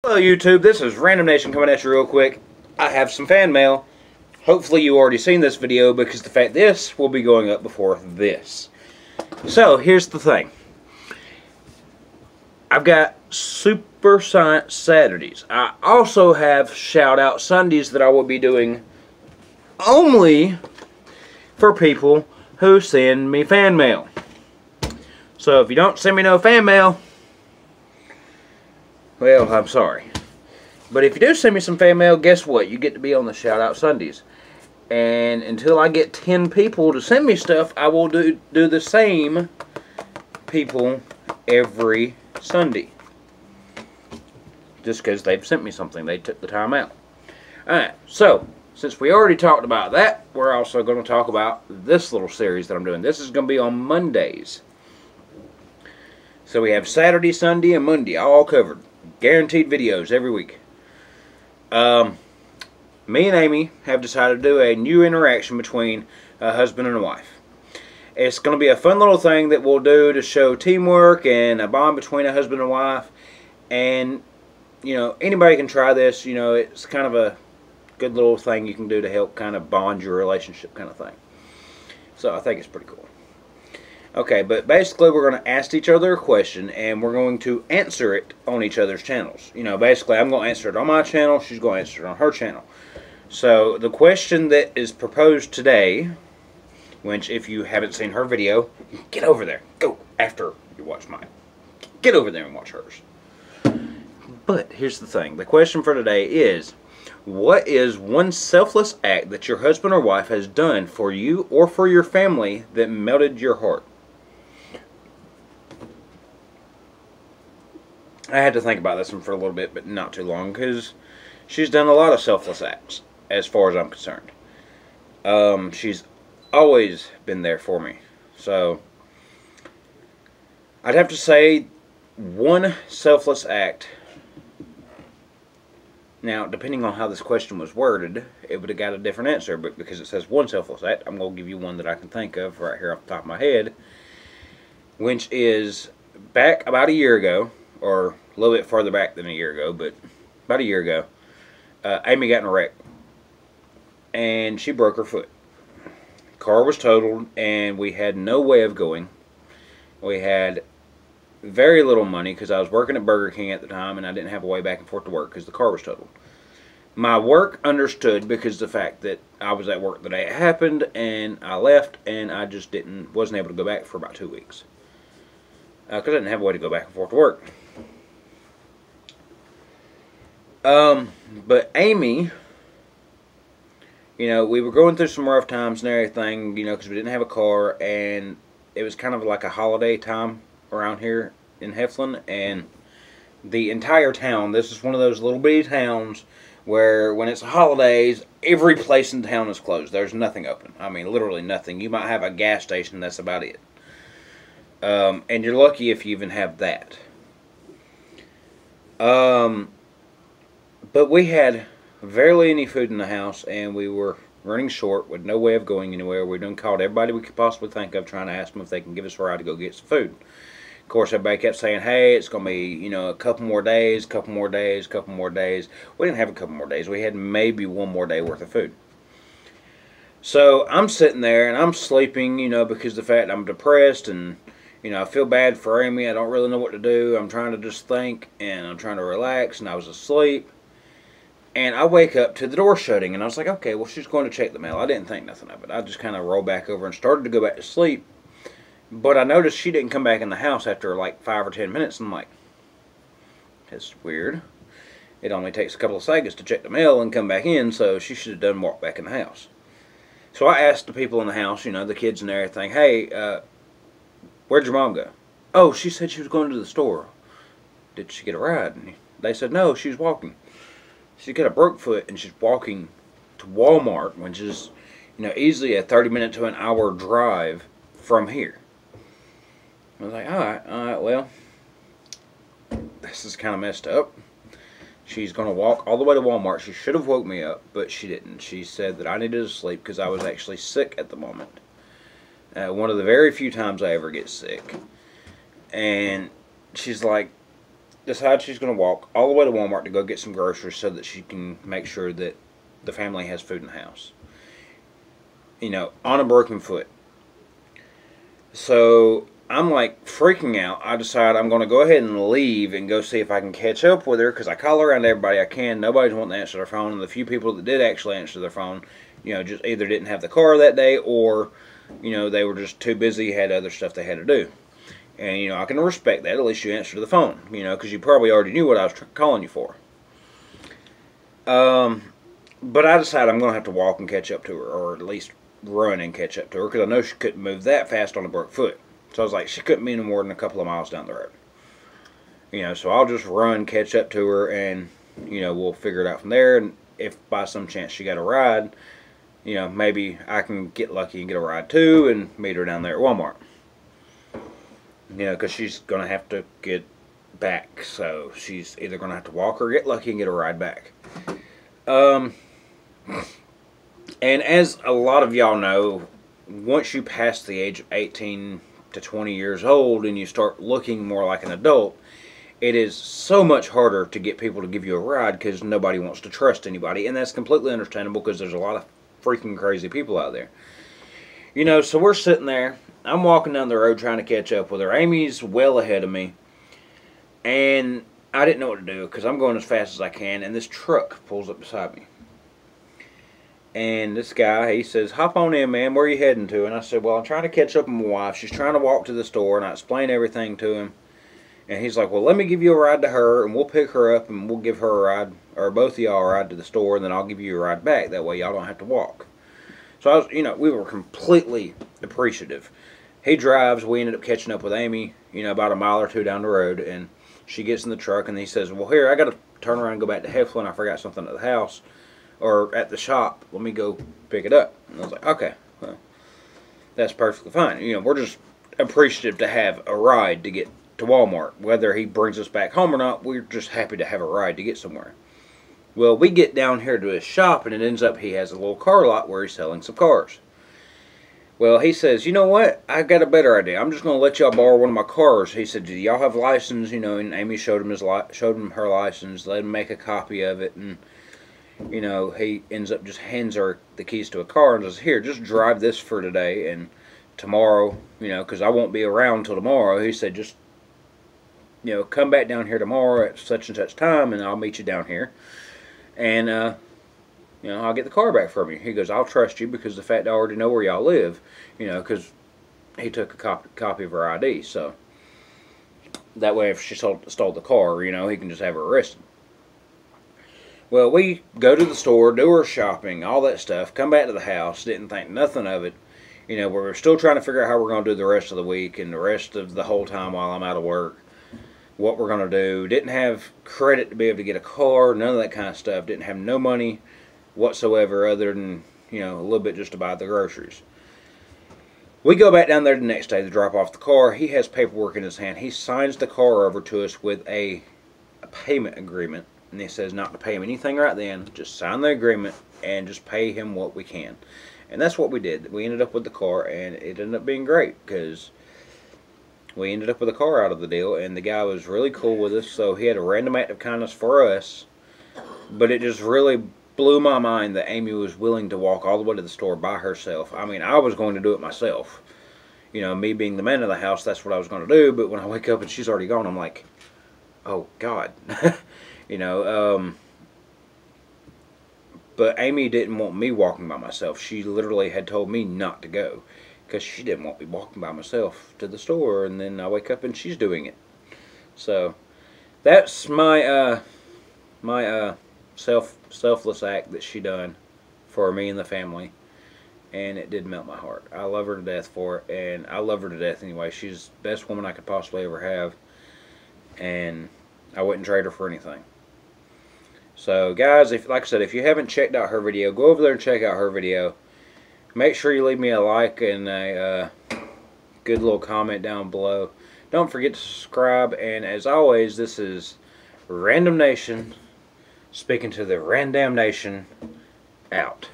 Hello YouTube, this is Random Nation coming at you real quick. I have some fan mail. Hopefully you already seen this video because the fact this will be going up before this. So here's the thing. I've got Super Science Saturdays. I also have Shout Out Sundays that I will be doing only for people who send me fan mail. So if you don't send me no fan mail, well, I'm sorry. But if you do send me some fan mail, guess what? You get to be on the Shout Out Sundays. And until I get 10 people to send me stuff, I will do the same people every Sunday. Just because they've sent me something. They took the time out. Alright, so, since we already talked about that, we're also going to talk about this little series that I'm doing. This is going to be on Mondays. So we have Saturday, Sunday, and Monday all covered. Guaranteed videos every week. Me and Amy have decided to do a new interaction between a husband and a wife. It's going to be a fun little thing that we'll do to show teamwork and a bond between a husband and wife. And, you know, anybody can try this. You know, it's kind of a good little thing you can do to help kind of bond your relationship kind of thing. So I think it's pretty cool. Okay, but basically we're going to ask each other a question and we're going to answer it on each other's channels. You know, basically I'm going to answer it on my channel, she's going to answer it on her channel. So the question that is proposed today, which if you haven't seen her video, get over there. Go after you watch mine. Get over there and watch hers. But here's the thing. The question for today is, what is one selfless act that your husband or wife has done for you or for your family that melted your heart? I had to think about this one for a little bit, but not too long, because she's done a lot of selfless acts, as far as I'm concerned. She's always been there for me. So, I'd have to say one selfless act. Now, depending on how this question was worded, it would have got a different answer, but because it says one selfless act, I'm going to give you one that I can think of right here off the top of my head, which is back about a year ago, or a little bit farther back than a year ago, but about a year ago, Amy got in a wreck, and she broke her foot. Car was totaled, and we had no way of going. We had very little money because I was working at Burger King at the time, and I didn't have a way back and forth to work because the car was totaled. My work understood because the fact that I was at work the day it happened, and I left, and I just wasn't able to go back for about 2 weeks because I didn't have a way to go back and forth to work. But Amy, you know, we were going through some rough times and everything, you know, because we didn't have a car, and it was kind of like a holiday time around here in Heflin, and the entire town, this is one of those little bitty towns where when it's holidays, every place in town is closed. There's nothing open. I mean, literally nothing. You might have a gas station, that's about it. And you're lucky if you even have that. But we had barely any food in the house, and we were running short with no way of going anywhere. We done called everybody we could possibly think of, trying to ask them if they can give us a ride to go get some food. Of course, everybody kept saying, hey, it's going to be, you know, a couple more days, couple more days, couple more days. We didn't have a couple more days. We had maybe one more day worth of food. So I'm sitting there, and I'm sleeping, you know, because of the fact I'm depressed, and, you know, I feel bad for Amy. I don't really know what to do. I'm trying to just think, and I'm trying to relax, and I was asleep. And I wake up to the door shutting, and I was like, okay, well, she's going to check the mail. I didn't think nothing of it. I just kind of rolled back over and started to go back to sleep. But I noticed she didn't come back in the house after like 5 or 10 minutes, and I'm like, that's weird. It only takes a couple of seconds to check the mail and come back in, so she should have done walked back in the house. So I asked the people in the house, you know, the kids and everything, hey, where'd your mom go? Oh, she said she was going to the store. Did she get a ride? And they said, no, she was walking. She's got a broke foot, and she's walking to Walmart, which is, you know, easily a 30-minute to an hour drive from here. I was like, alright, well, this is kind of messed up. She's going to walk all the way to Walmart. She should have woke me up, but she didn't. She said that I needed to sleep because I was actually sick at the moment. One of the very few times I ever get sick. And she's like, decides she's going to walk all the way to Walmart to go get some groceries so that she can make sure that the family has food in the house. You know, on a broken foot. So I'm like freaking out. I decide I'm going to go ahead and leave and go see if I can catch up with her, because I call around everybody I can. Nobody's wanting to answer their phone, and the few people that did actually answer their phone, you know, just either didn't have the car that day, or, you know, they were just too busy, had other stuff they had to do. And, you know, I can respect that. At least you answered the phone, you know, because you probably already knew what I was calling you for. But I decided I'm going to have to walk and catch up to her, or at least run and catch up to her, because I know she couldn't move that fast on a broke foot. So I was like, she couldn't be no more than a couple of miles down the road. You know, so I'll just run, catch up to her, and, you know, we'll figure it out from there. And if by some chance she got a ride, you know, maybe I can get lucky and get a ride too and meet her down there at Walmart. You know, because she's going to have to get back. So she's either going to have to walk or get lucky and get a ride back. And as a lot of y'all know, once you pass the age of 18 to 20 years old and you start looking more like an adult, it is so much harder to get people to give you a ride because nobody wants to trust anybody. And that's completely understandable, because there's a lot of freaking crazy people out there. You know, so we're sitting there. I'm walking down the road trying to catch up with her. Amy's well ahead of me. And I didn't know what to do because I'm going as fast as I can, and this truck pulls up beside me. And this guy, he says, "Hop on in, man. Where are you heading to?" And I said, "Well, I'm trying to catch up with my wife. She's trying to walk to the store." And I explained everything to him. And he's like, "Well, let me give you a ride to her, and we'll pick her up, and we'll give her a ride, or both of y'all a ride to the store, and then I'll give you a ride back. That way y'all don't have to walk." So I was, you know, we were completely appreciative. He drives. We ended up catching up with Amy, you know, about a mile or two down the road, and she gets in the truck, and he says, "Well, here, I got to turn around and go back to Heflin. I forgot something at the house, or at the shop. Let me go pick it up." And I was like, "Okay, well, that's perfectly fine." You know, we're just appreciative to have a ride to get to Walmart. Whether he brings us back home or not, we're just happy to have a ride to get somewhere. Well, we get down here to his shop, and it ends up he has a little car lot where he's selling some cars. Well, he says, "You know what? I got a better idea. I'm just going to let y'all borrow one of my cars." He said, "Do y'all have license?" You know, and Amy showed him her license, let him make a copy of it, and, you know, he ends up just hands her the keys to a car and says, "Here, just drive this for today, and tomorrow, you know, because I won't be around till tomorrow." He said, "Just, you know, come back down here tomorrow at such and such time, and I'll meet you down here, and you know, I'll get the car back from you." He goes, "I'll trust you because the fact I already know where y'all live," you know, because he took a copy of her ID, so that way if she stole the car, you know, he can just have her arrested. Well, we go to the store, do our shopping, all that stuff, come back to the house, didn't think nothing of it. You know, we're still trying to figure out how we're going to do the rest of the week and the rest of the whole time while I'm out of work, what we're going to do. Didn't have credit to be able to get a car, none of that kind of stuff. Didn't have no money whatsoever other than, you know, a little bit just to buy the groceries. We go back down there the next day to drop off the car. He has paperwork in his hand. He signs the car over to us with a payment agreement. And he says not to pay him anything right then. Just sign the agreement and just pay him what we can. And that's what we did. We ended up with the car, and it ended up being great because we ended up with a car out of the deal, and the guy was really cool with us. So he had a random act of kindness for us, but it just really blew my mind that Amy was willing to walk all the way to the store by herself. I mean, I was going to do it myself. You know, me being the man of the house, that's what I was going to do. But when I wake up and she's already gone, I'm like, oh, God. You know, but Amy didn't want me walking by myself. She literally had told me not to go because she didn't want me walking by myself to the store, and then I wake up and she's doing it. So that's my selfless act that she done for me and the family, and it did melt my heart. I love her to death for it, and I love her to death anyway. She's the best woman I could possibly ever have, and I wouldn't trade her for anything. So guys, like I said, if you haven't checked out her video, go over there and check out her video. Make sure you leave me a like and a good little comment down below. Don't forget to subscribe, and as always, this is Random Nation speaking to the Random Nation, out.